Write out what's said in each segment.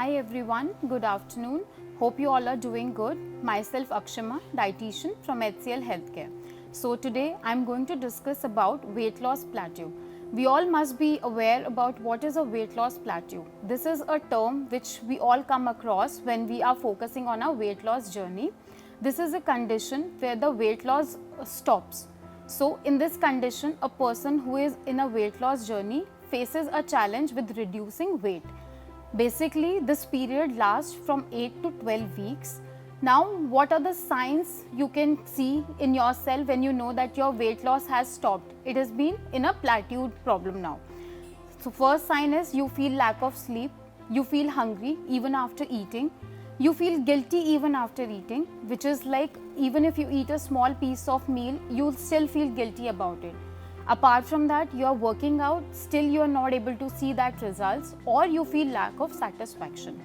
Hi everyone, good afternoon. Hope you all are doing good. Myself Akshama, dietitian from HCL Healthcare. So today I'm going to discuss about weight loss plateau. We all must be aware about what is a weight loss plateau. This is a term which we all come across when we are focusing on our weight loss journey. This is a condition where the weight loss stops. So in this condition, a person who is in a weight loss journey faces a challenge with reducing weight. Basically, this period lasts from 8 to 12 weeks. Now, what are the signs you can see in yourself when you know that your weight loss has stopped? It has been in a plateaued problem now. So, first sign is you feel lack of sleep, you feel hungry even after eating, you feel guilty even after eating, which is like even if you eat a small piece of meal, you'll still feel guilty about it. Apart from that, you are working out, still you are not able to see that results, or you feel lack of satisfaction.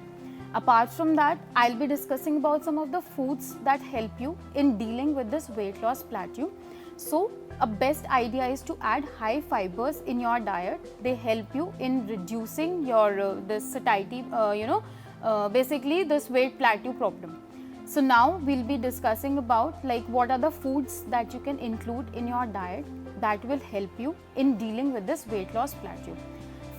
Apart from that, I'll be discussing about some of the foods that help you in dealing with this weight loss plateau. So a best idea is to add high fibers in your diet. They help you in reducing your this satiety, basically this weight plateau problem. So now we'll be discussing about like what are the foods that you can include in your diet that will help you in dealing with this weight loss plateau.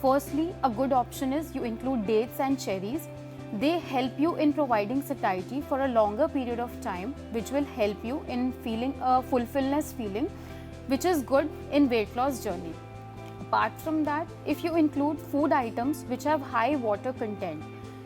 Firstly, a good option is you include dates and cherries. They help you in providing satiety for a longer period of time, which will help you in feeling a fulfillment feeling, which is good in weight loss journey. Apart from that, if you include food items which have high water content,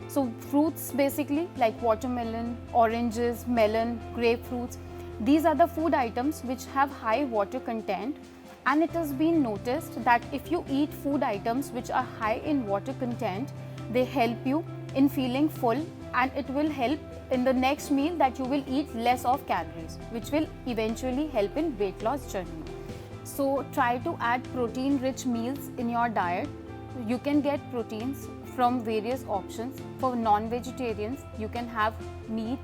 so fruits basically like watermelon, oranges, melon, grapefruits, these are the food items which have high water content, and it has been noticed that if you eat food items which are high in water content, they help you in feeling full, and it will help in the next meal that you will eat less of calories, which will eventually help in weight loss journey. So try to add protein rich meals in your diet. You can get proteins from various options. For non-vegetarians, you can have meat,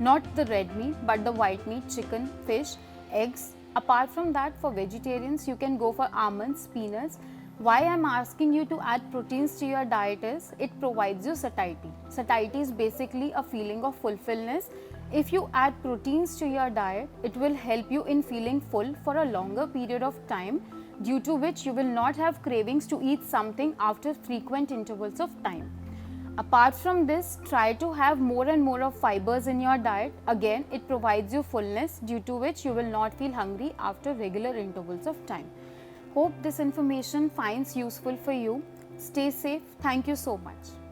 not the red meat but the white meat, chicken, fish, eggs. Apart from that, for vegetarians, you can go for almonds, peanuts. Why I'm asking you to add proteins to your diet is it provides you satiety. Satiety is basically a feeling of fulfillment. If you add proteins to your diet, it will help you in feeling full for a longer period of time, due to which you will not have cravings to eat something after frequent intervals of time. Apart from this, try to have more and more of fibers in your diet. Again, it provides you fullness, due to which you will not feel hungry after regular intervals of time. Hope this information finds useful for you. Stay safe. Thank you so much.